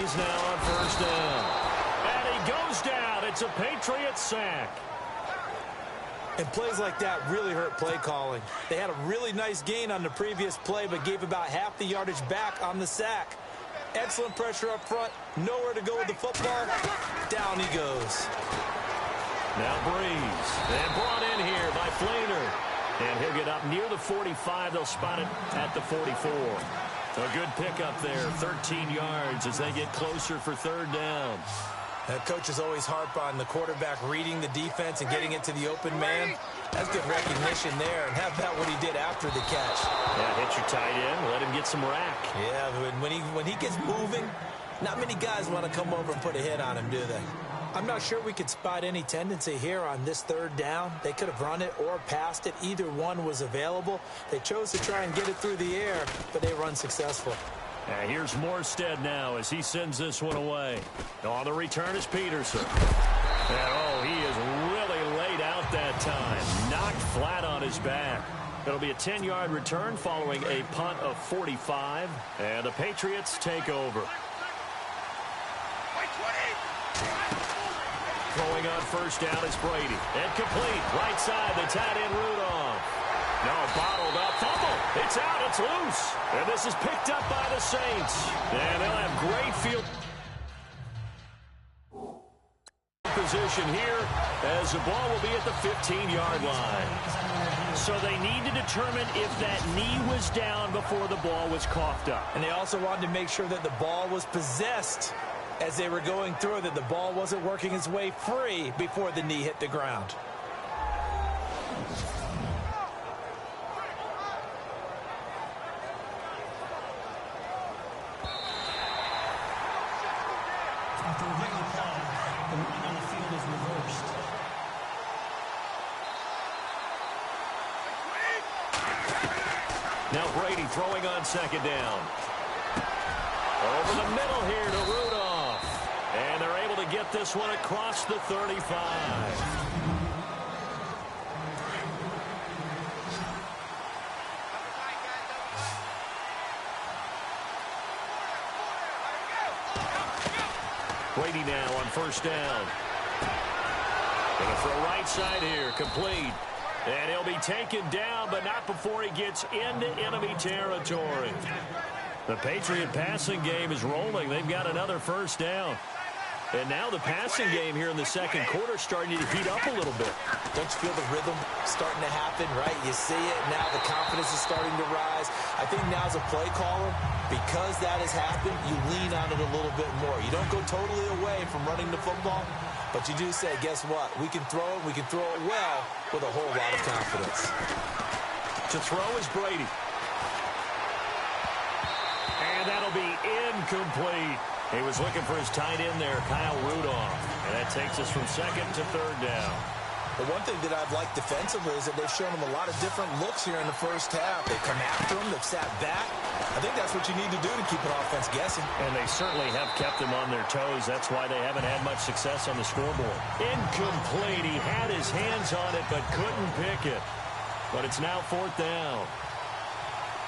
is now on first down. And he goes down. It's a Patriots sack. And plays like that really hurt play calling. They had a really nice gain on the previous play, but gave about half the yardage back on the sack. Excellent pressure up front. Nowhere to go with the football. Down he goes. Now Breeze. And brought in here by Fleener. And he'll get up near the 45. They'll spot it at the 44. A good pickup there. 13 yards as they get closer for third down. Now, coaches always harp on the quarterback reading the defense and getting it to the open man. That's good recognition there. And how about what he did after the catch? Yeah, hit your tight end. Let him get some rack. Yeah, when he gets moving, not many guys want to come over and put a hit on him, do they? I'm not sure we could spot any tendency here on this third down. They could have run it or passed it. Either one was available. They chose to try and get it through the air, but they were unsuccessful. Here's Morstead now as he sends this one away. On the return is Peterson. And, he is really laid out that time. Knocked flat on his back. It'll be a 10-yard return following a punt of 45. And the Patriots take over. Throwing on first down is Brady. And complete. Right side, the tight end Rudolph. No, bottled up. Fumble. It's out. It's loose. And this is picked up by the Saints. And they'll have great field position here as the ball will be at the 15-yard line. So they need to determine if that knee was down before the ball was coughed up. And they also wanted to make sure that the ball was possessed as they were going through, that the ball wasn't working its way free before the knee hit the ground. Now Brady throwing on second down. Over the middle here to Rudolph. And they're able to get this one across the 35. Brady now on first down. Going to throw right side here, complete. And he'll be taken down, but not before he gets into enemy territory. The Patriot passing game is rolling. They've got another first down. And now the passing game here in the second quarter starting to heat up a little bit. Don't you feel the rhythm starting to happen, right? You see it. Now the confidence is starting to rise. I think now as a play caller, because that has happened, you lean on it a little bit more. You don't go totally away from running the football, but you do say, guess what? We can throw it. We can throw it well with a whole lot of confidence. To throw is Brady. And that'll be incomplete. He was looking for his tight end there, Kyle Rudolph. And that takes us from second to third down. The one thing that I've liked defensively is that they've shown him a lot of different looks here in the first half. They've come after him. They've sat back. I think that's what you need to do to keep an offense guessing. And they certainly have kept them on their toes. That's why they haven't had much success on the scoreboard. Incomplete. He had his hands on it but couldn't pick it. But it's now fourth down.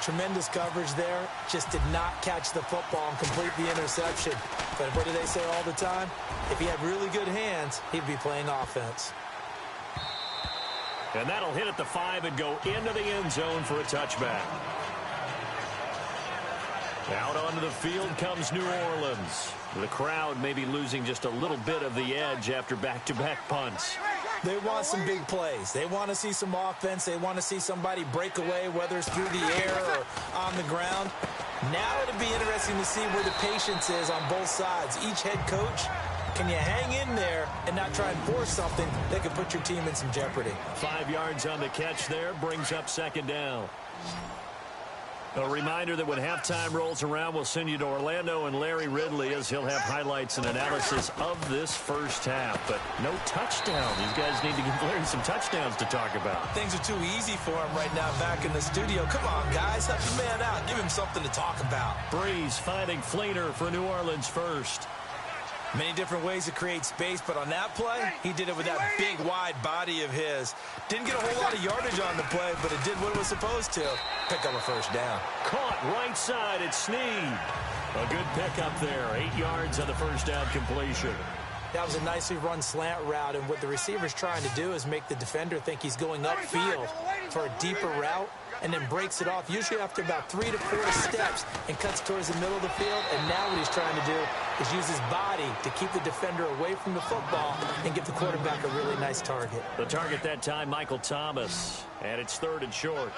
Tremendous coverage there. Just did not catch the football and complete the interception. But what do they say all the time? If he had really good hands, he'd be playing offense. And that'll hit at the 5 and go into the end zone for a touchback. Out onto the field comes New Orleans. The crowd may be losing just a little bit of the edge after back-to-back punts. They want some big plays. They want to see some offense. They want to see somebody break away, whether it's through the air or on the ground. Now it'll be interesting to see where the patience is on both sides. Each head coach, can you hang in there and not try and force something that could put your team in some jeopardy? 5 yards on the catch there, brings up second down. A reminder that when halftime rolls around, we'll send you to Orlando and Larry Ridley as he'll have highlights and analysis of this first half. But no touchdown. These guys need to give Larry some touchdowns to talk about. Things are too easy for him right now back in the studio. Come on, guys. Help the man out. Give him something to talk about. Breeze finding Fleener for New Orleans first. Many different ways to create space, but on that play, he did it with that big, wide body of his. Didn't get a whole lot of yardage on the play, but it did what it was supposed to. Pick up a first down. Caught right side, it's Snead. A good pickup there. 8 yards on the first down completion. That was a nicely run slant route, and what the receiver's trying to do is make the defender think he's going upfield for a deeper route, and then breaks it off, usually after about 3 to 4 steps, and cuts towards the middle of the field. And now what he's trying to do is use his body to keep the defender away from the football and give the quarterback a really nice target. The target that time, Michael Thomas, and it's 3rd and short.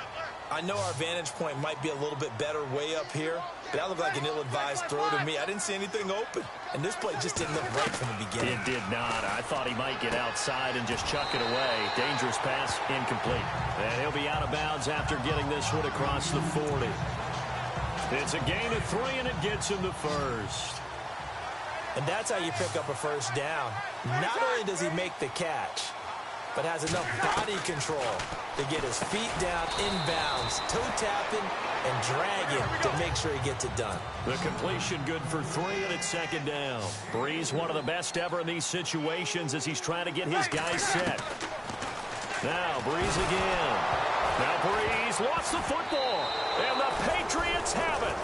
I know our vantage point might be a little bit better way up here, but that looked like an ill-advised throw to me. I didn't see anything open, and this play just didn't look right from the beginning. It did not. I thought he might get outside and just chuck it away. Dangerous pass, incomplete. And he'll be out of bounds after getting this one across the 40. It's a gain of 3, and it gets him the first. And that's how you pick up a first down. Not only does he make the catch, but has enough body control to get his feet down inbounds, toe tapping and dragging to make sure he gets it done. The completion good for 3, and it's 2nd down. Breeze, one of the best ever in these situations as he's trying to get his guys set. Now Breeze again. Now Breeze lost the football, and the Patriots have it.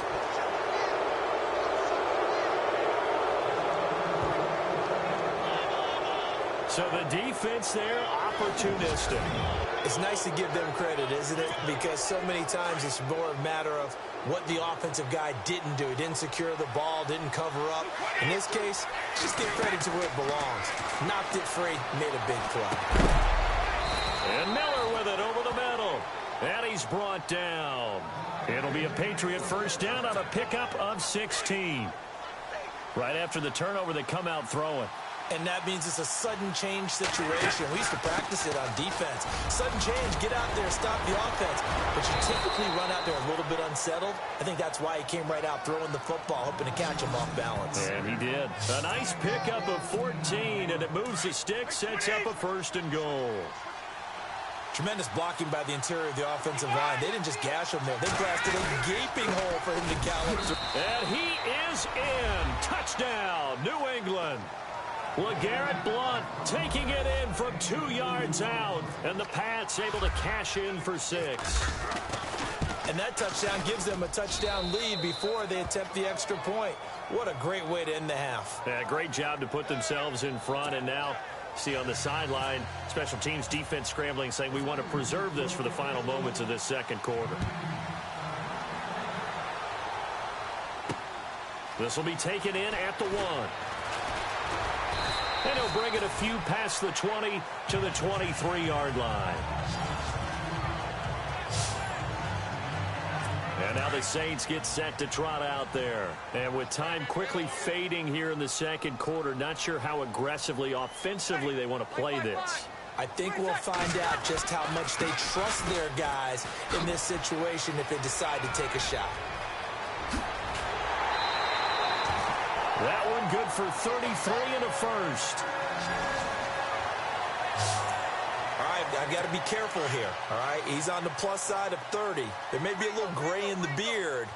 So the defense there, opportunistic. It's nice to give them credit, isn't it? Because so many times it's more a matter of what the offensive guy didn't do. He didn't secure the ball, didn't cover up. In this case, just give credit to where it belongs. Knocked it free, made a big play. And Miller with it over the middle. And he's brought down. It'll be a Patriot first down on a pickup of 16. Right after the turnover, they come out throwing. And that means it's a sudden change situation. We used to practice it on defense. Sudden change, get out there, stop the offense. But you typically run out there a little bit unsettled. I think that's why he came right out throwing the football, hoping to catch him off balance. And he did. A nice pickup of 14, and it moves the stick, sets up a 1st and goal. Tremendous blocking by the interior of the offensive line. They didn't just gash him there. They blasted a gaping hole for him to gallop through. And he is in. Touchdown, New England. LeGarrette Blount taking it in from 2 yards out. And the Pats able to cash in for 6. And that touchdown gives them a touchdown lead before they attempt the extra point. What a great way to end the half. Yeah, great job to put themselves in front. And now, see on the sideline, special teams defense scrambling, saying we want to preserve this for the final moments of this 2nd quarter. This will be taken in at the 1. And he'll bring it a few past the 20 to the 23-yard line. And now the Saints get set to trot out there. And with time quickly fading here in the 2nd quarter, not sure how aggressively, offensively they want to play this. I think we'll find out just how much they trust their guys in this situation if they decide to take a shot. That one good for 33 and a 1st. All right, I've got to be careful here. All right, he's on the plus side of 30. There may be a little gray in the beard,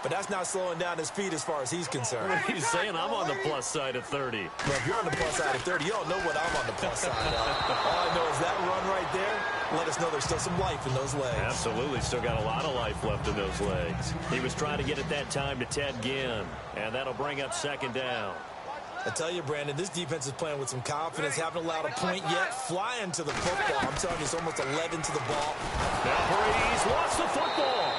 but that's not slowing down his feet as far as he's concerned. What are you saying? I'm on the plus side of 30. Well, if you're on the plus side of 30, you don't know what I'm on the plus side of. All I know is that run right there let us know there's still some life in those legs. Absolutely. Still got a lot of life left in those legs. He was trying to get it that time to Ted Ginn, and that'll bring up 2nd down. I tell you, Brandon, this defense is playing with some confidence. Haven't allowed a point yet. Flying to the football. I'm telling you, it's almost 11 to the ball. Now Breeze lost the football.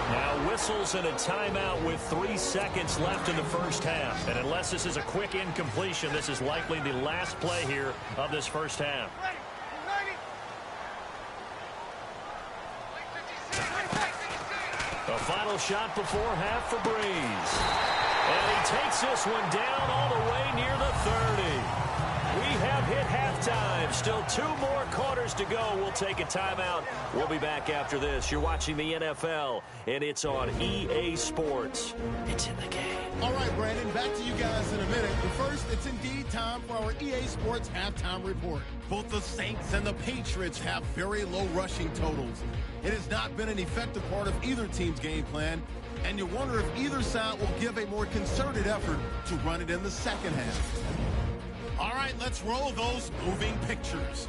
Now whistles and a timeout with 3 seconds left in the first half. And unless this is a quick incompletion, this is likely the last play here of this first half. A final shot before half for Breeze. And he takes this one down all the way near the 30. We have hit halftime. Still 2 more quarters to go. We'll take a timeout. We'll be back after this. You're watching the NFL, and it's on EA Sports. It's in the game. All right, Brandon, back to you guys in a minute. But first, it's indeed time for our EA Sports halftime report. Both the Saints and the Patriots have very low rushing totals. It has not been an effective part of either team's game plan, and you wonder if either side will give a more concerted effort to run it in the second half. All right, let's roll those moving pictures.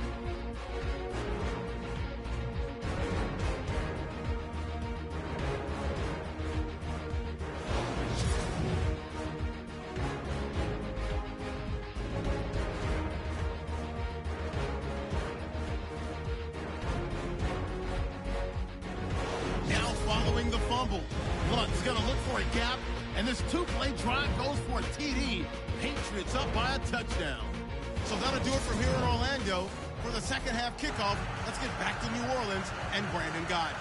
going to look for a gap, and this two-play drive goes for a TD. Patriots up by a touchdown. So that'll do it from here in Orlando. For the second half kickoff, let's get back to New Orleans and Brandon Gott.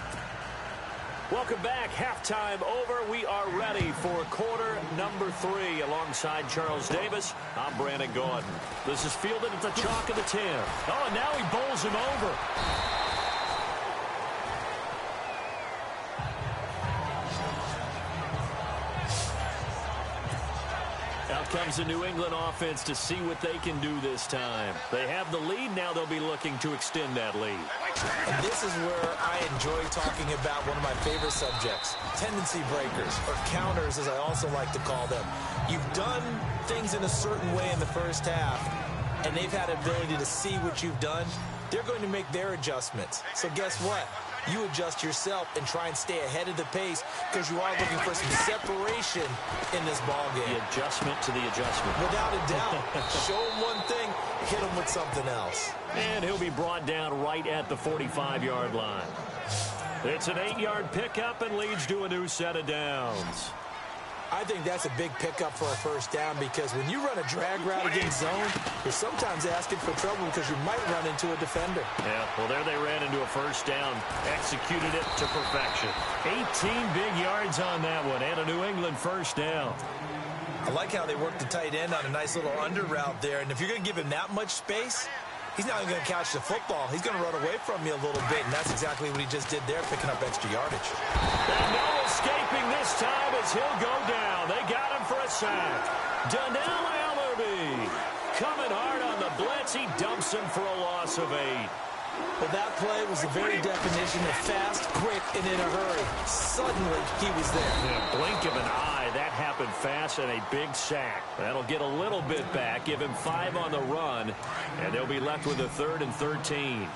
Welcome back. Halftime over. We are ready for quarter number 3. Alongside Charles Davis, I'm Brandon Gaudin. This is fielded at the chalk of the 10. Oh, and now he bowls him over. Out comes the New England offense to see what they can do this time. They have the lead. Now they'll be looking to extend that lead. And this is where I enjoy talking about one of my favorite subjects, tendency breakers, or counters as I also like to call them. You've done things in a certain way in the first half, and they've had the ability to see what you've done. They're going to make their adjustments. So guess what? You adjust yourself and try and stay ahead of the pace because you are looking for some separation in this ball game. The adjustment to the adjustment. Without a doubt. Show him one thing, hit him with something else. And he'll be brought down right at the 45-yard line. It's an 8-yard pickup and leads to a new set of downs. I think that's a big pickup for a first down because when you run a drag route against zone, you're sometimes asking for trouble because you might run into a defender. Yeah, well, there they ran into a first down, executed it to perfection. 18 big yards on that one, and a New England first down. I like how they worked the tight end on a nice little under route there, and if you're going to give him that much space, he's not even going to catch the football. He's going to run away from you a little bit, and that's exactly what he just did there, picking up extra yardage. And no escaping this time as he'll go down. They got him for a sack. Donnell Ellerbe coming hard on the blitz. He dumps him for a loss of 8. Well, that play was the very definition of fast, quick, and in a hurry. Suddenly, he was there. In a blink of an eye, that happened fast, and a big sack. That'll get a little bit back, give him 5 on the run, and they'll be left with a 3rd and 13.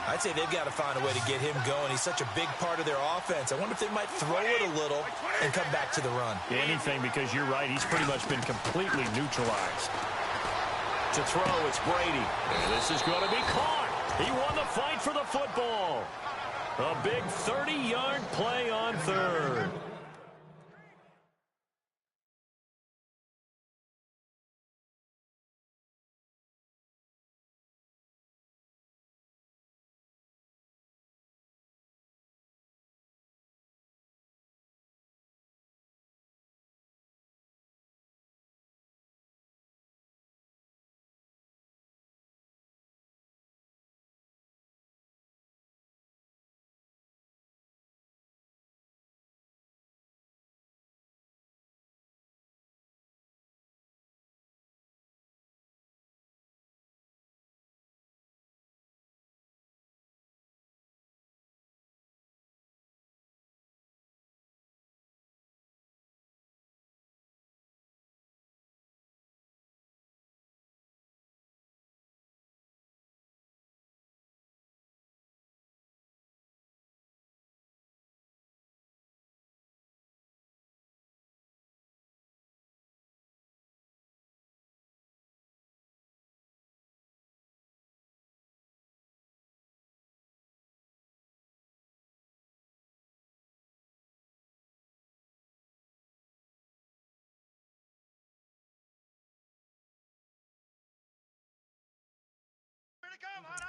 I'd say they've got to find a way to get him going. He's such a big part of their offense. I wonder if they might throw it a little and come back to the run. Anything, because you're right. He's pretty much been completely neutralized. To throw, it's Brady. And this is going to be caught. He won the fight for the football. A big 30-yard play on 3rd.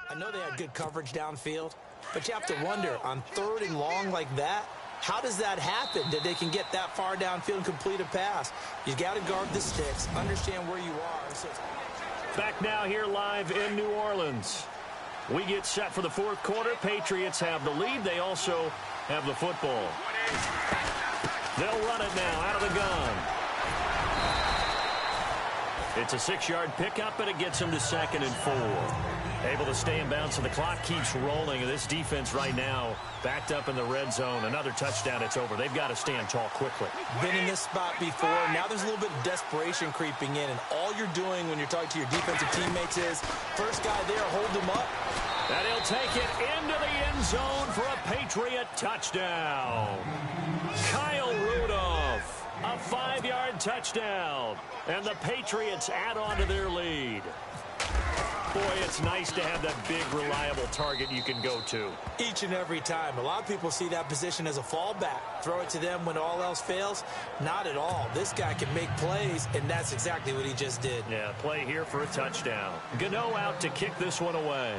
I know they had good coverage downfield, but you have to wonder, on 3rd and long like that, how does that happen that they can get that far downfield and complete a pass? You got to guard the sticks, understand where you are. So back now here live in New Orleans. We get set for the 4th quarter. Patriots have the lead. They also have the football. They'll run it now out of the gun. It's a 6-yard pickup, and it gets him to 2nd and 4. Able to stay in bounds, so the clock keeps rolling. And this defense right now backed up in the red zone. Another touchdown, it's over. They've got to stand tall quickly. Been in this spot before. Now there's a little bit of desperation creeping in. And all you're doing when you're talking to your defensive teammates is, first guy there, hold him up. And he'll take it into the end zone for a Patriot touchdown. Kyle Rudolph, a 5-yard touchdown. And the Patriots add on to their lead. Boy, it's nice to have that big, reliable target you can go to. Each and every time. A lot of people see that position as a fallback. Throw it to them when all else fails. Not at all. This guy can make plays, and that's exactly what he just did. Yeah, play here for a touchdown. Gano out to kick this one away.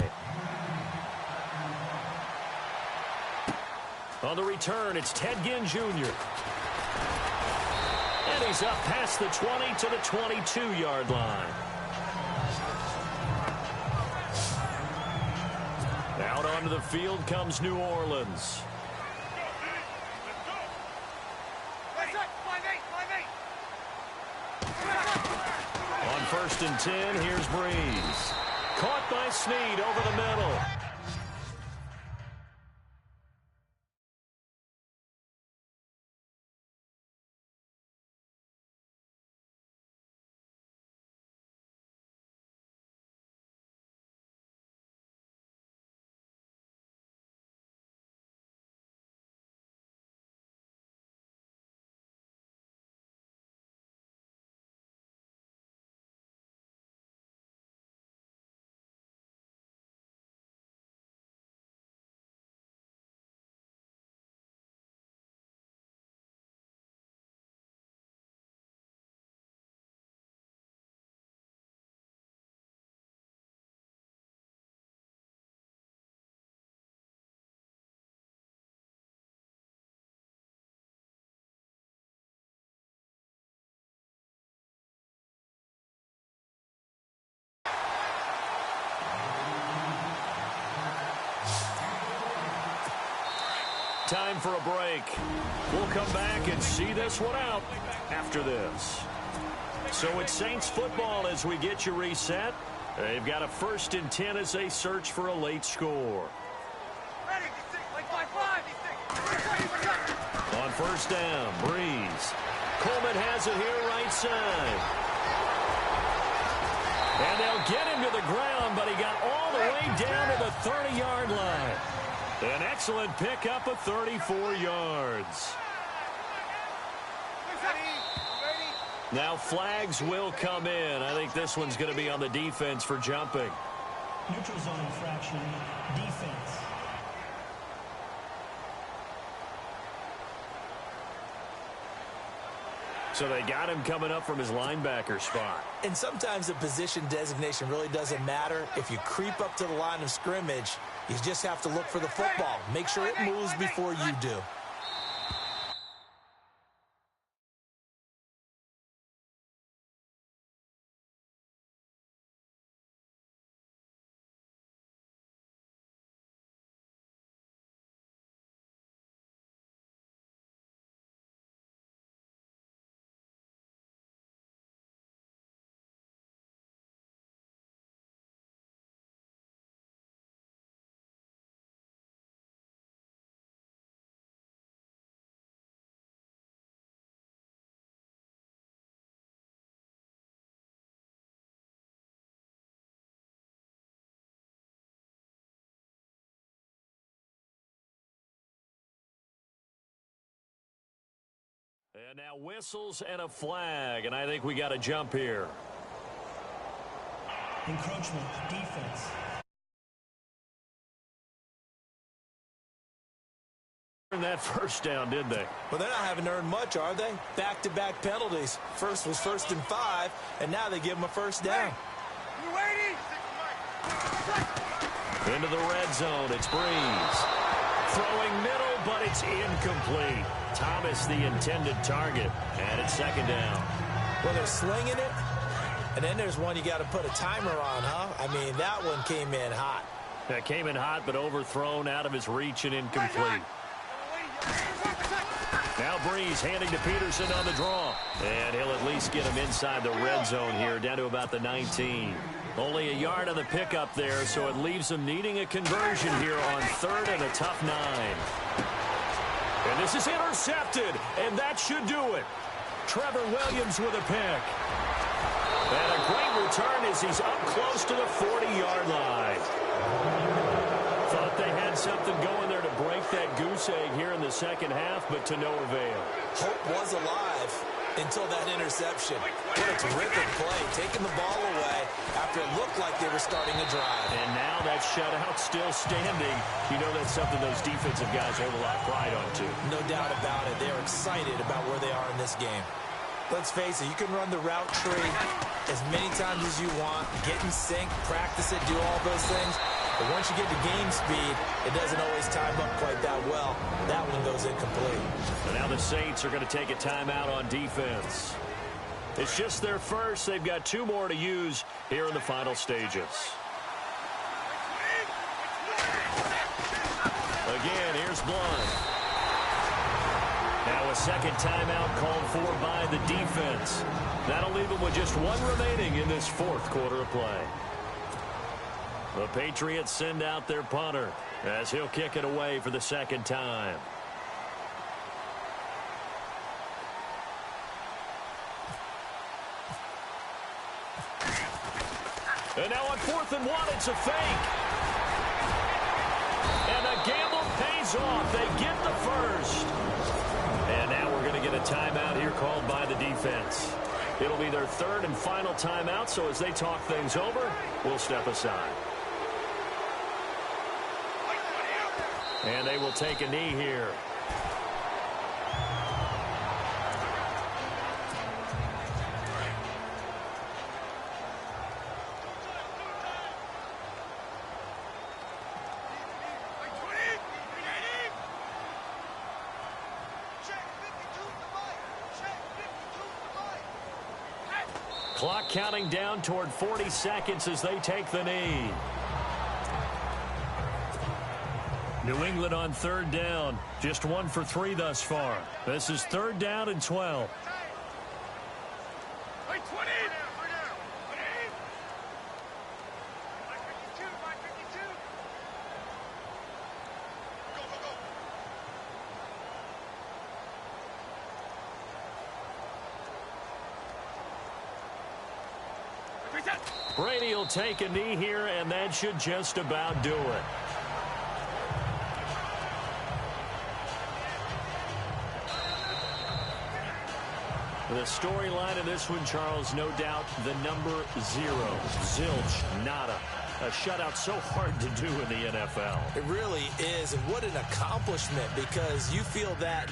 On the return, it's Ted Ginn Jr. And he's up past the 20 to the 22-yard line. Out onto the field comes New Orleans. On 1st and 10, here's Breeze. Caught by Snead over the middle. Time for a break. We'll come back and see this one out after this. So it's Saints football as we get you reset. They've got a 1st and 10 as they search for a late score. On 1st down, Breeze. Coleman has it here right side. And they'll get him to the ground, but he got all the way down to the 30-yard line. An excellent pickup of 34 yards. Now flags will come in. I think this one's going to be on the defense for jumping. Neutral zone infraction, defense. So they got him coming up from his linebacker spot. And sometimes the position designation really doesn't matter. If you creep up to the line of scrimmage, you just have to look for the football. Make sure it moves before you do. And now whistles and a flag, and I think we got a jump here. Encroachment, defense. That 1st down, did they? Well, they're not having earned much, are they? Back-to-back penalties. First was 1st and 5, and now they give them a 1st down. Into the red zone, it's Breeze. Throwing middle, but it's incomplete. Thomas, the intended target, and it's 2nd down. Well, they're slinging it, and then there's one you got to put a timer on, huh? I mean, that one came in hot. That came in hot, but overthrown, out of his reach, and incomplete. Now Breeze handing to Peterson on the draw. And he'll at least get him inside the red zone here, down to about the 19. Only a yard on the pickup there, so it leaves them needing a conversion here on 3rd and a tough 9. And this is intercepted, and that should do it. Trevor Williams with a pick. And a great return as he's up close to the 40-yard line. Thought they had something going there to break that goose egg here in the 2nd half, but to no avail. Hope was alive. until that interception. What a terrific play, taking the ball away after it looked like they were starting a drive. And now that shutout still standing. You know that's something those defensive guys hold a lot of pride on, too. No doubt about it. They're excited about where they are in this game. Let's face it, you can run the route tree as many times as you want, get in sync, practice it, do all those things. But once you get to game speed, it doesn't always time up quite that well. That one goes incomplete. And now the Saints are going to take a timeout on defense. It's just their first. They've got 2 more to use here in the final stages. Again, here's Blunt. Now a second timeout called for by the defense. That'll leave them with just 1 remaining in this 4th quarter of play. The Patriots send out their punter as he'll kick it away for the 2nd time. And now on 4th and 1, it's a fake. And the gamble pays off. They get the first. And now we're going to get a timeout here called by the defense. It'll be their 3rd and final timeout, so as they talk things over, we'll step aside. And they will take a knee here. Clock counting down toward 40 seconds as they take the knee. New England on 3rd down. Just 1 for 3 thus far. This is 3rd down and 12. Brady will take a knee here, and that should just about do it. The storyline of this one, Charles, no doubt the number 0. Zilch, nada. A shutout so hard to do in the NFL. It really is, and what an accomplishment, because you feel that.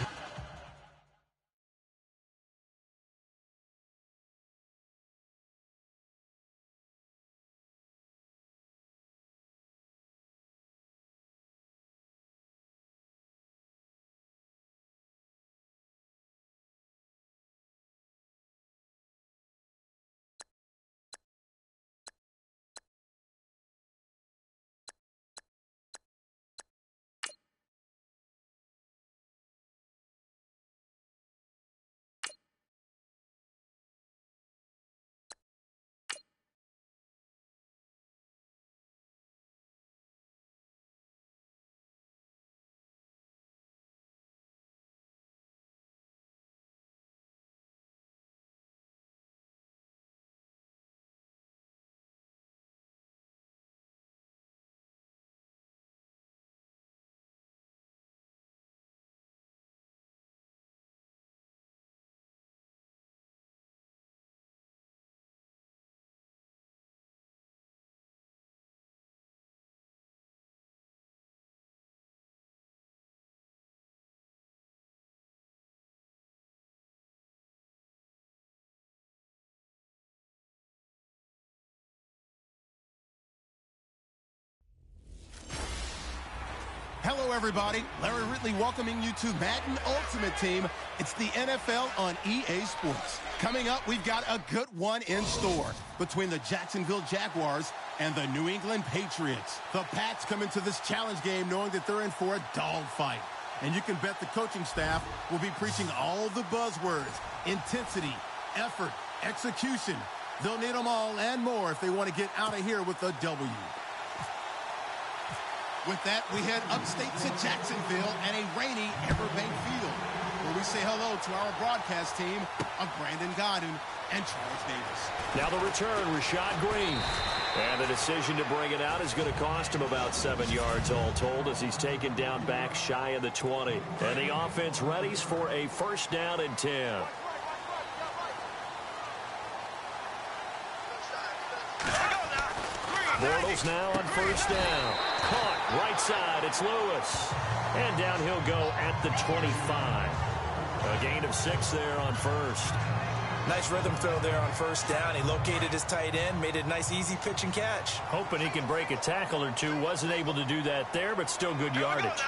Hello, everybody. Larry Ridley welcoming you to Madden Ultimate Team. It's the NFL on EA Sports. Coming up, we've got a good one in store between the Jacksonville Jaguars and the New England Patriots. The Pats come into this challenge game knowing that they're in for a dogfight. And you can bet the coaching staff will be preaching all the buzzwords: intensity, effort, execution. They'll need them all and more if they want to get out of here with a W. With that, we head upstate to Jacksonville and a rainy Everbank Field, where we say hello to our broadcast team of Brandon Godden and Charles Davis. Now the return, Rashad Green. And the decision to bring it out is going to cost him about 7 yards all told, as he's taken down back shy of the 20. And the offense readies for a 1st down and 10. Bortles now on first down. Caught right side. It's Lewis. And down he'll go at the 25. A gain of 6 there on first. Nice rhythm throw there on first down. He located his tight end, made it a nice easy pitch and catch. Hoping he can break a tackle or two. Wasn't able to do that there, but still good yardage.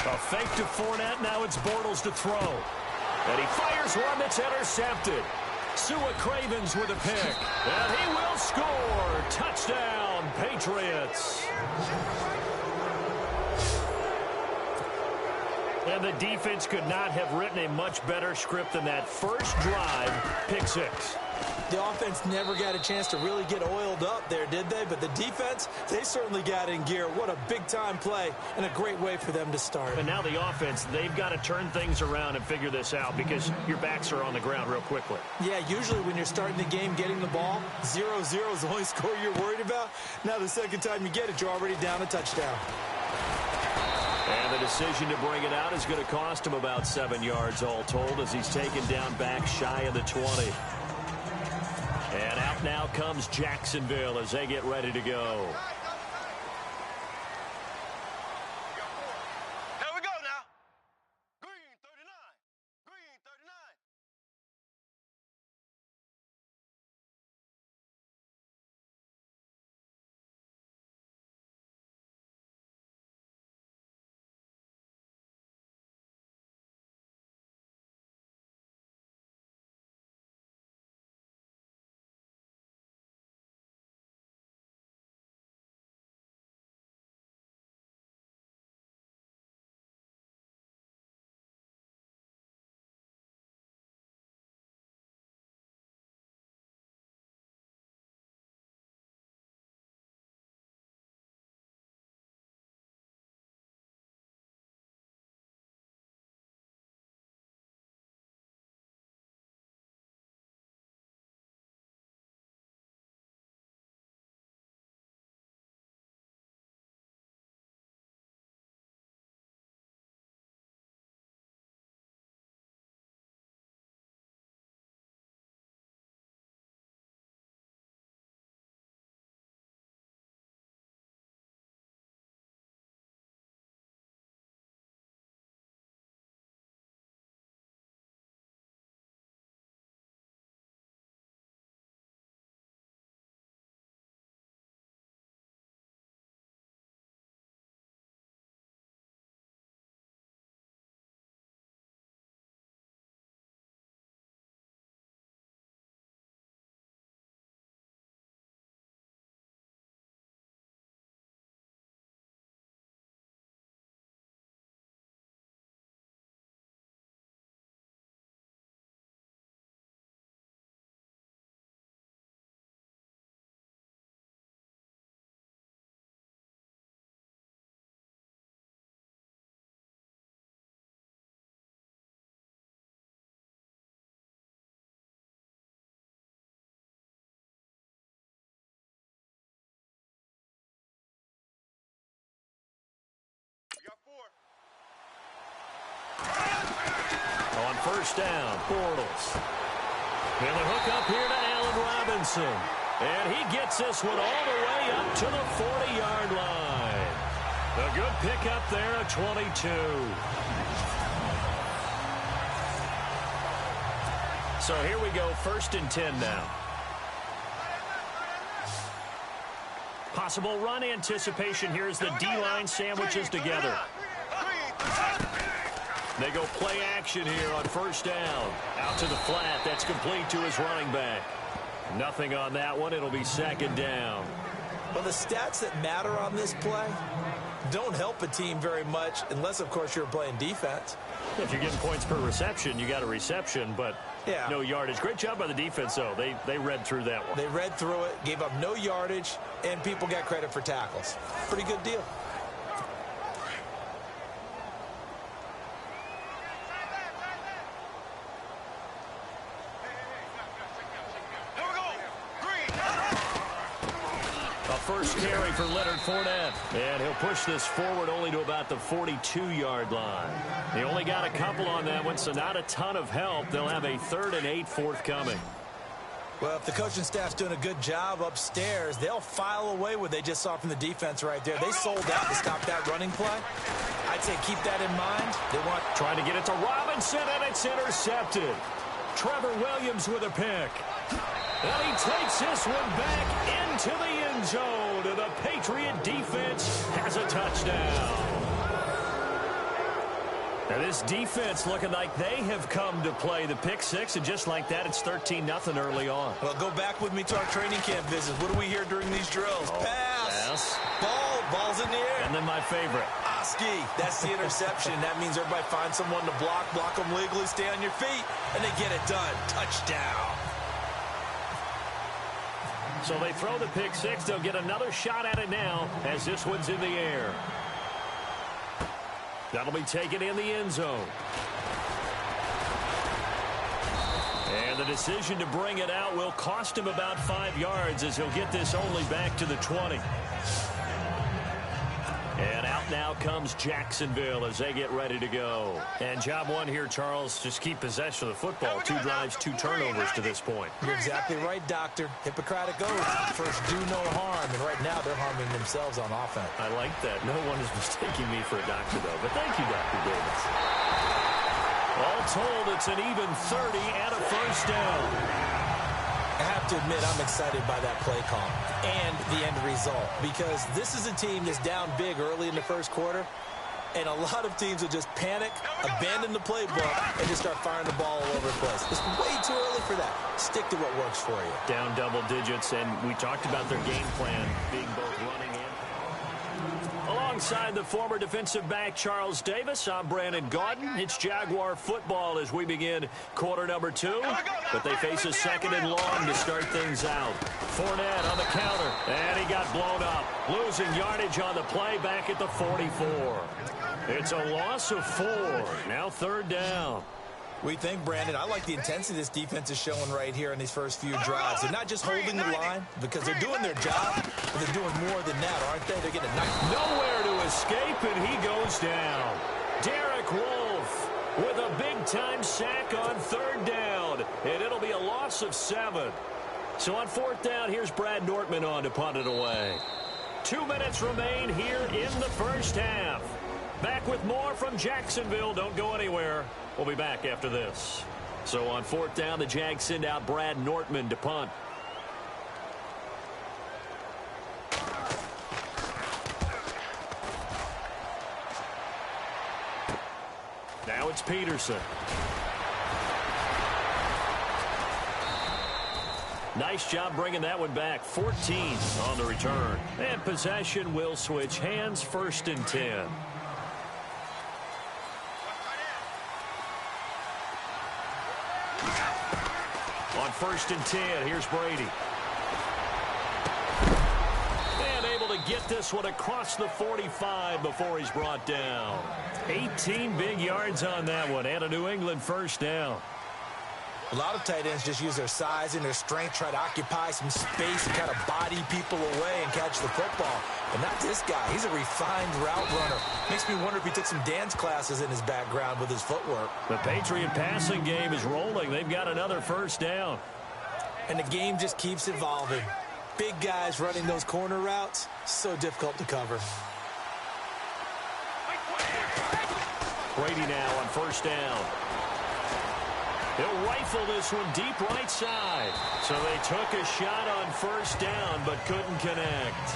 A fake to Fournette. Now it's Bortles to throw. And he fires one that's intercepted. Sua Cravens with a pick. And he will score. Touchdown, Patriots. And the defense could not have written a much better script than that first drive, pick 6. The offense never got a chance to really get oiled up there, did they? But the defense, they certainly got in gear. What a big-time play and a great way for them to start. And now the offense, they've got to turn things around and figure this out because your backs are on the ground real quickly. Yeah, usually when you're starting the game getting the ball, 0-0 is the only score you're worried about. Now the second time you get it, you're already down a touchdown. And the decision to bring it out is going to cost him about 7 yards all told as he's taken down back shy of the 20. And out now comes Jacksonville as they get ready to go. Here we go now. Green 39. Green 39. On first down, Bortles. And the hook up here to Allen Robinson. And he gets this one all the way up to the 40-yard line. A good pickup there at 22. So here we go, 1st and 10 now. Possible run anticipation here as the D-line sandwiches together. They go play action here on first down. Out to the flat. That's complete to his running back. Nothing on that one. It'll be 2nd down. Well, the stats that matter on this play don't help a team very much unless, of course, you're playing defense. If you're getting points per reception, you got a reception, but yeah, no yardage. Great job by the defense, though. They read through that one. They read through it, gave up no yardage, and people got credit for tackles. Pretty good deal. First carry for Leonard Fournette. And he'll push this forward only to about the 42-yard line. He only got a couple on that one, so not a ton of help. They'll have a 3rd and 8 forthcoming. Well, if the coaching staff's doing a good job upstairs, they'll file away what they just saw from the defense right there. They sold out to stop that running play. I'd say keep that in mind. They want trying to get it to Robinson, and it's intercepted. Trevor Williams with a pick. And he takes this one back into the end zone, and the Patriot defense has a touchdown. Now this defense looking like they have come to play the pick six, and just like that, it's 13-0 early on. Well, go back with me to our training camp visits. What do we hear during these drills? Pass. Ball's in the air. And then my favorite. Oski. That's the interception. That means everybody finds someone to block them legally, stay on your feet, and they get it done. Touchdown. So they throw the pick six. They'll get another shot at it now as this one's in the air. That'll be taken in the end zone. And the decision to bring it out will cost him about 5 yards as he'll get this only back to the 20. And out now comes Jacksonville as they get ready to go. And job one here, Charles, just keep possession of the football. 2 drives, 2 turnovers to this point. You're exactly right, Doctor. Hippocratic oath. First, do no harm. And right now, they're harming themselves on offense. I like that. No one is mistaking me for a doctor, though. But thank you, Dr. Davis. All told, it's an even 30 and a first down. I have to admit, I'm excited by that play call and the end result, because this is a team that's down big early in the first quarter, and a lot of teams will just panic, abandon the playbook, and just start firing the ball all over the place. It's way too early for that. Stick to what works for you. Down double digits, and we talked about their game plan being both running and... Alongside the former defensive back Charles Davis, I'm Brandon Gaudin. It's Jaguar football as we begin quarter number 2. But they face a second and long to start things out. Fournette on the counter, and he got blown up. Losing yardage on the play back at the 44. It's a loss of 4. Now third down. We think, Brandon, I like the intensity this defense is showing right here in these first few drives. They're not just holding the line because they're doing their job, but they're doing more than that, aren't they? They're getting nowhere to escape, and he goes down. Derek Wolfe with a big-time sack on third down, and it'll be a loss of 7. So on fourth down, here's Brad Nortman on to punt it away. 2 minutes remain here in the first half. Back with more from Jacksonville. Don't go anywhere. We'll be back after this. So on fourth down, the Jags send out Brad Nortman to punt. Now it's Peterson. Nice job bringing that one back. 14 on the return. And possession will switch hands, 1st and 10. On 1st and 10, here's Brady. And able to get this one across the 45 before he's brought down. 18 big yards on that one, and a New England first down. A lot of tight ends just use their size and their strength, try to occupy some space and kind of body people away and catch the football. But not this guy. He's a refined route runner. Makes me wonder if he took some dance classes in his background with his footwork. The Patriot passing game is rolling. They've got another first down. And the game just keeps evolving. Big guys running those corner routes, so difficult to cover. Brady now on first down. He'll rifle this one deep right side. So they took a shot on first down but couldn't connect.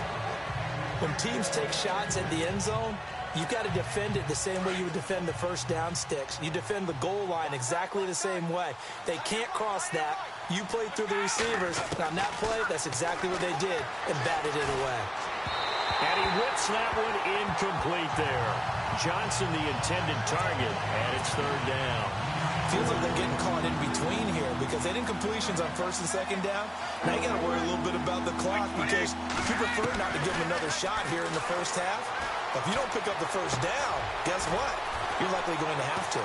When teams take shots at the end zone, you've got to defend it the same way you would defend the first down sticks. You defend the goal line exactly the same way. They can't cross that. You played through the receivers. On that play, that's exactly what they did and batted it away. And he whips that one incomplete there. Johnson the intended target, and it's third down. Feels like they're getting caught in between here because they did completions on 1st and 2nd down. Now you got to worry a little bit about the clock because you prefer not to give them another shot here in the first half. But if you don't pick up the first down, guess what? You're likely going to have to.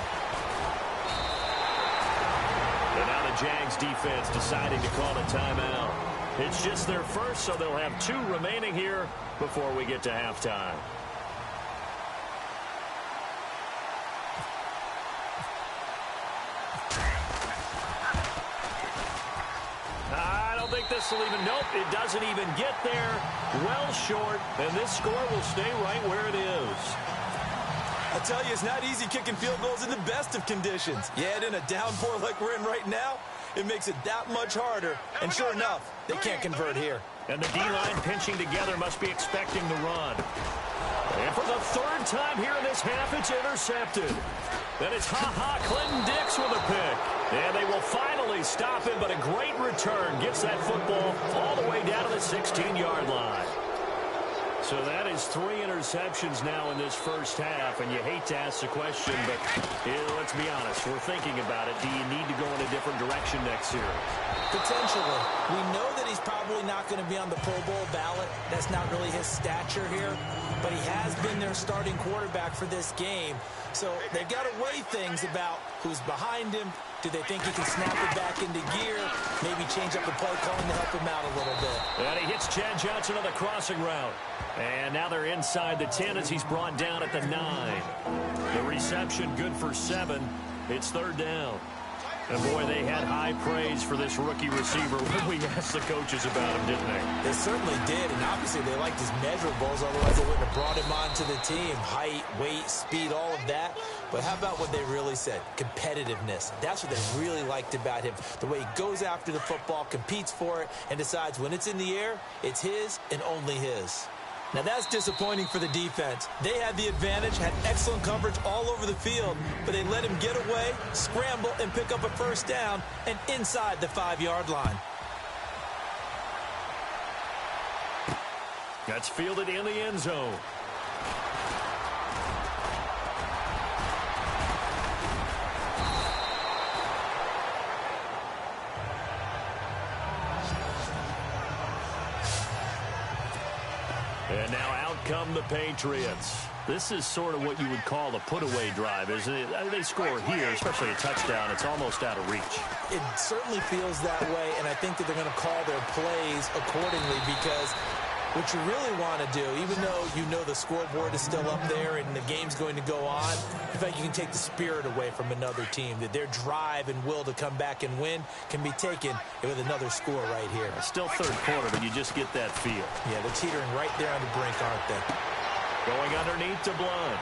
And now the Jags defense deciding to call a timeout. It's just their first, so they'll have 2 remaining here before we get to halftime. don't think this will even, nope, it doesn't even get there. Well short, and this score will stay right where it is. I tell you, it's not easy kicking field goals in the best of conditions. You add in a downpour like we're in right now, it makes it that much harder. And sure enough, they can't convert here. And the D-line pinching together must be expecting the run. And for the third time here in this half, it's intercepted. Then it's Clinton Dix with a pick. And they will finally stop him, but a great return gets that football all the way down to the 16-yard line. So that is 3 interceptions now in this first half, and you hate to ask the question, but let's be honest, we're thinking about it. Do you need to go in a different direction next year? Potentially. We know that he's probably not going to be on the Pro Bowl ballot. That's not really his stature here, but he has been their starting quarterback for this game. So they've got to weigh things about who's behind him. Do they think he can snap it back into gear? Maybe change up the play calling to help him out a little bit. And he hits Chad Johnson on the crossing route. And now they're inside the 10 as he's brought down at the 9. The reception good for 7. It's third down. And, boy, they had high praise for this rookie receiver when we asked the coaches about him, didn't they? They certainly did, and obviously they liked his measurables, otherwise they wouldn't have brought him onto the team. Height, weight, speed, all of that. But how about what they really said? Competitiveness. That's what they really liked about him. The way he goes after the football, competes for it, and decides when it's in the air, it's his and only his. Now that's disappointing for the defense. They had the advantage, had excellent coverage all over the field, but they let him get away, scramble, and pick up a first down, and inside the 5-yard line. That's fielded in the end zone. And now out come the Patriots. This is sort of what you would call a put-away drive, isn't it? I mean, they score here, especially a touchdown. It's almost out of reach. It certainly feels that way, and I think that they're going to call their plays accordingly because what you really want to do, even though you know the scoreboard is still up there and the game's going to go on, I think you can take the spirit away from another team, that their drive and will to come back and win can be taken with another score right here. Still third quarter, but you just get that feel. Yeah, they're teetering right there on the brink, aren't they? Going underneath to Blunt.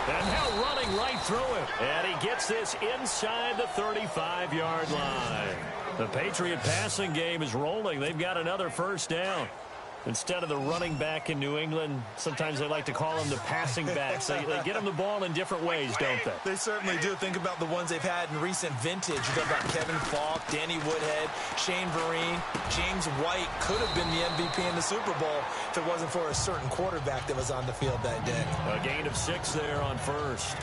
And now running right through him. And he gets this inside the 35-yard line. The Patriot passing game is rolling. They've got another first down. Instead of the running back in New England, sometimes they like to call them the passing backs. They get them the ball in different ways, don't they? They certainly do. Think about the ones they've had in recent vintage. You think about Kevin Falk, Danny Woodhead, Shane Vereen, James White could have been the MVP in the Super Bowl if it wasn't for a certain quarterback that was on the field that day. A gain of 6 there on first.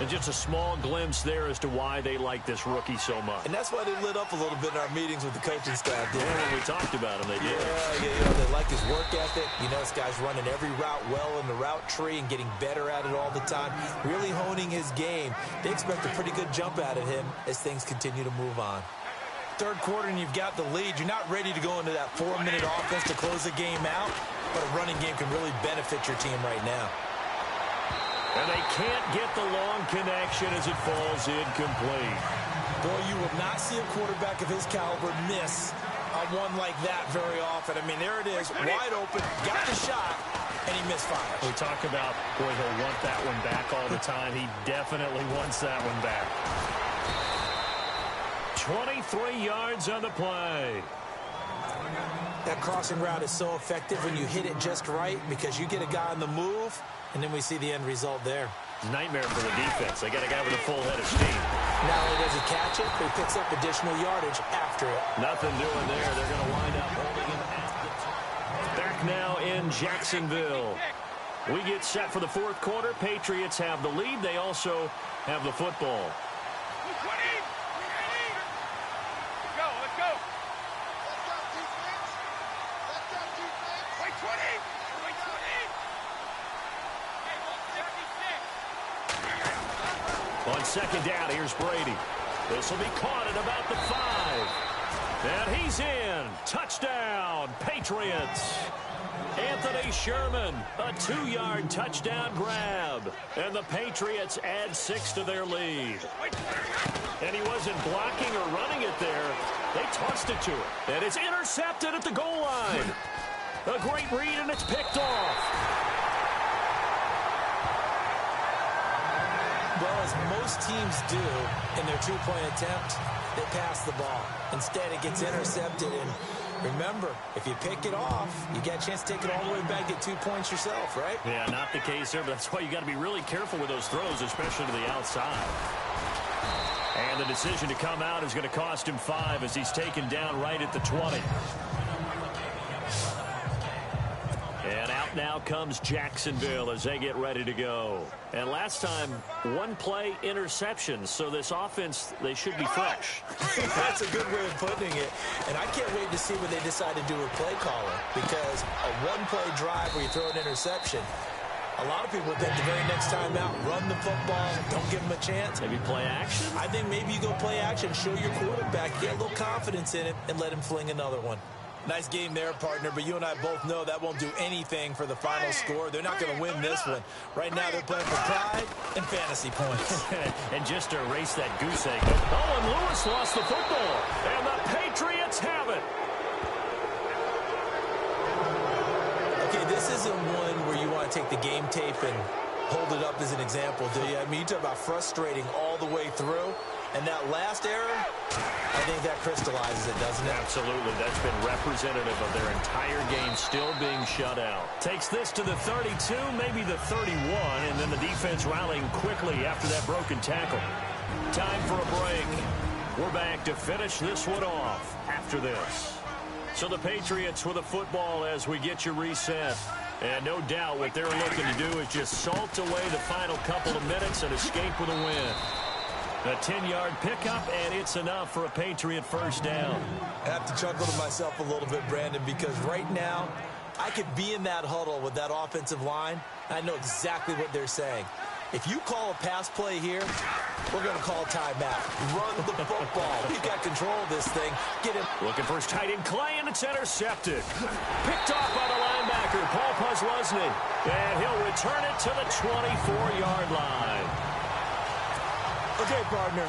And just a small glimpse there as to why they like this rookie so much. And that's why they lit up a little bit in our meetings with the coaching staff. Yeah, when we talked about him, they did. Yeah, they like his work ethic. You know, this guy's running every route well in the route tree and getting better at it all the time, really honing his game. They expect a pretty good jump out of him as things continue to move on. Third quarter and you've got the lead. You're not ready to go into that 4-minute offense to close the game out, but a running game can really benefit your team right now. And they can't get the long connection as it falls incomplete. Boy, you will not see a quarterback of his caliber miss on one like that very often. I mean, there it is, wide open, got the shot, and he misfires. We talk about, boy, he'll want that one back all the time. He definitely wants that one back. 23 yards on the play. That crossing route is so effective when you hit it just right because you get a guy on the move, and then we see the end result there. Nightmare for the defense. They got a guy with a full head of steam. Not only does he catch it, but he picks up additional yardage after it. Nothing doing there. They're going to wind up holding him at the... Back now in Jacksonville. We get set for the fourth quarter. Patriots have the lead. They also have the football. On second down, here's Brady. This will be caught at about the 5. And he's in. Touchdown, Patriots. Anthony Sherman, a 2-yard touchdown grab. And the Patriots add 6 to their lead. And he wasn't blocking or running it there. They tossed it to him. And it's intercepted at the goal line. A great read, and it's picked off. Well, as most teams do in their two-point attempt, they pass the ball. Instead, it gets intercepted. And remember, if you pick it off, you get a chance to take it all the way back, get 2 points yourself, right? Yeah, not the case there, but that's why you got to be really careful with those throws, especially to the outside. And the decision to come out is going to cost him 5 as he's taken down right at the 20. And out now comes Jacksonville as they get ready to go. And last time, one play interception. So this offense, they should be fresh. That's a good way of putting it. And I can't wait to see what they decide to do with play calling. Because a one-play drive where you throw an interception, a lot of people think the very next time out, run the football, don't give them a chance. Maybe play action? I think maybe you go play action, show your quarterback, get a little confidence in it, and let him fling another one. Nice game there, partner, but you and I both know that won't do anything for the final score. They're not going to win this one. Right now, they're playing for pride and fantasy points. And just to erase that goose egg. Oh, and Lewis lost the football. And the Patriots have it. Okay, this isn't one where you want to take the game tape and hold it up as an example, do you? I mean, you talk about frustrating all the way through. And that last error, I think that crystallizes it, doesn't it? Absolutely. That's been representative of their entire game still being shut out. Takes this to the 32, maybe the 31, and then the defense rallying quickly after that broken tackle. Time for a break. We're back to finish this one off after this. So the Patriots with a football as we get you reset. And no doubt what they're looking to do is just salt away the final couple of minutes and escape with a win. A 10-yard pickup, and it's enough for a Patriot first down. I have to chuckle to myself a little bit, Brandon, because right now I could be in that huddle with that offensive line. I know exactly what they're saying. If you call a pass play here, we're going to call timeout. Run the football. We've got control of this thing. Get him. Looking for his tight end, Clay, and it's intercepted. Picked off by the linebacker, Paul Posluszny. And he'll return it to the 24-yard line. Okay, partner,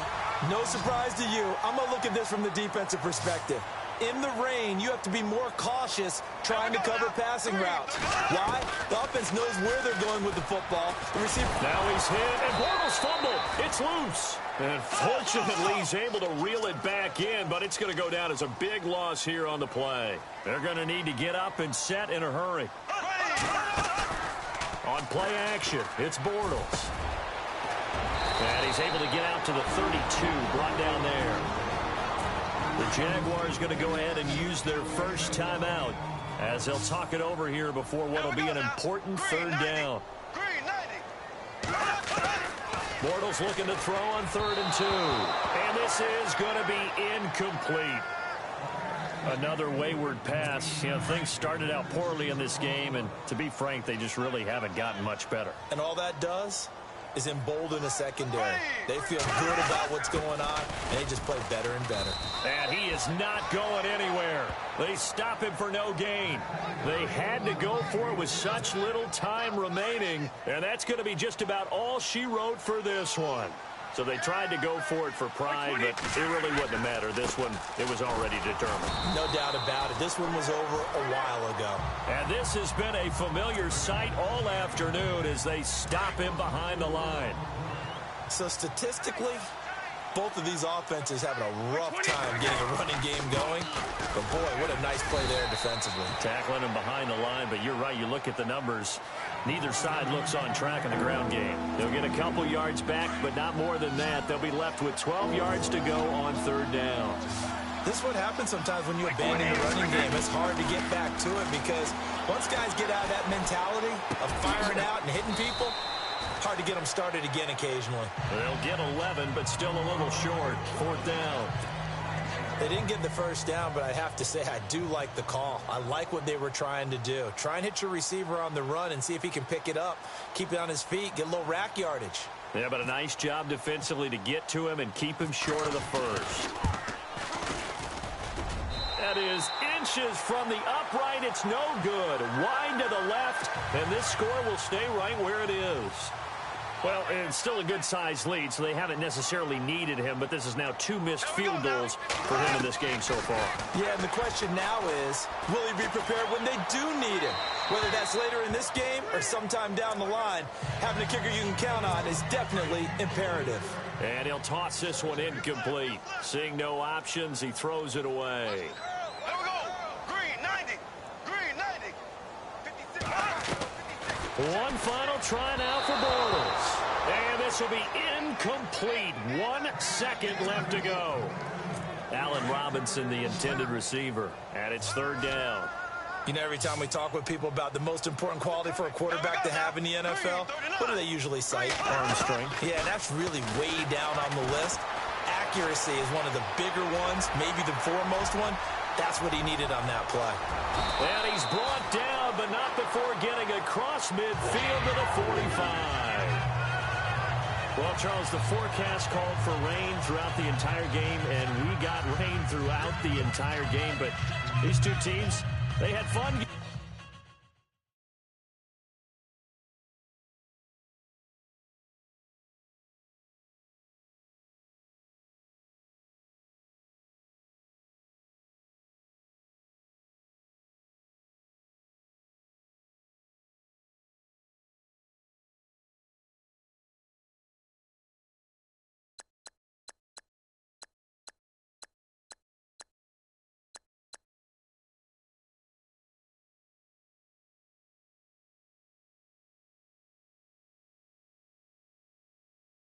no surprise to you. I'm going to look at this from the defensive perspective. In the rain, you have to be more cautious trying to cover passing routes. Why? The offense knows where they're going with the football. The receiver. Now he's hit, and Bortles fumbled. It's loose. And fortunately, he's able to reel it back in, but it's going to go down as a big loss here on the play. They're going to need to get up and set in a hurry. On play action, it's Bortles. And he's able to get out to the 32, brought down there. The Jaguars going to go ahead and use their first timeout as they'll talk it over here before what will be an important third down. Bortles looking to throw on 3rd and 2. And this is going to be incomplete. Another wayward pass. You know, things started out poorly in this game, and to be frank, they just really haven't gotten much better. And all that does is embolden a secondary. They feel good about what's going on, and they just play better and better. And he is not going anywhere. They stop him for no gain. They had to go for it with such little time remaining, and that's going to be just about all she wrote for this one. So they tried to go for it for pride, but it really wouldn't have mattered. This one, it was already determined. No doubt about it. This one was over a while ago. And this has been a familiar sight all afternoon as they stop him behind the line. So statistically, both of these offenses having a rough time getting a running game going. But boy, what a nice play there defensively. Tackling him behind the line, but you're right. You look at the numbers. Neither side looks on track in the ground game. They'll get a couple yards back, but not more than that. They'll be left with 12 yards to go on 3rd down. This is what happens sometimes when you abandon the running game. It's hard to get back to it because once guys get out of that mentality of firing out and hitting people, hard to get them started again occasionally. They'll get 11, but still a little short. 4th down. They didn't get the first down, but I have to say I do like the call. I like what they were trying to do. Try and hit your receiver on the run and see if he can pick it up, keep it on his feet, get a little rack yardage. Yeah, but a nice job defensively to get to him and keep him short of the first. That is inches from the upright. It's no good. Wide to the left, and this score will stay right where it is. Well, it's still a good-sized lead, so they haven't necessarily needed him, but this is now 2 missed field goals for him in this game so far. Yeah, and the question now is, will he be prepared when they do need him? Whether that's later in this game or sometime down the line, having a kicker you can count on is definitely imperative. And he'll toss this one incomplete. Seeing no options, he throws it away. There we go. Green 90. Green 90. 56. One final try now for Bortles. And this will be incomplete. 1 second left to go. Allen Robinson, the intended receiver. And it's 3rd down. You know, every time we talk with people about the most important quality for a quarterback to have in the NFL, what do they usually cite? Arm strength. Yeah, that's really way down on the list. Accuracy is one of the bigger ones, maybe the foremost one. That's what he needed on that play. And he's brought down, but not before getting across midfield to the 45. Well, Charles, the forecast called for rain throughout the entire game, and we got rain throughout the entire game. But these two teams, they had fun.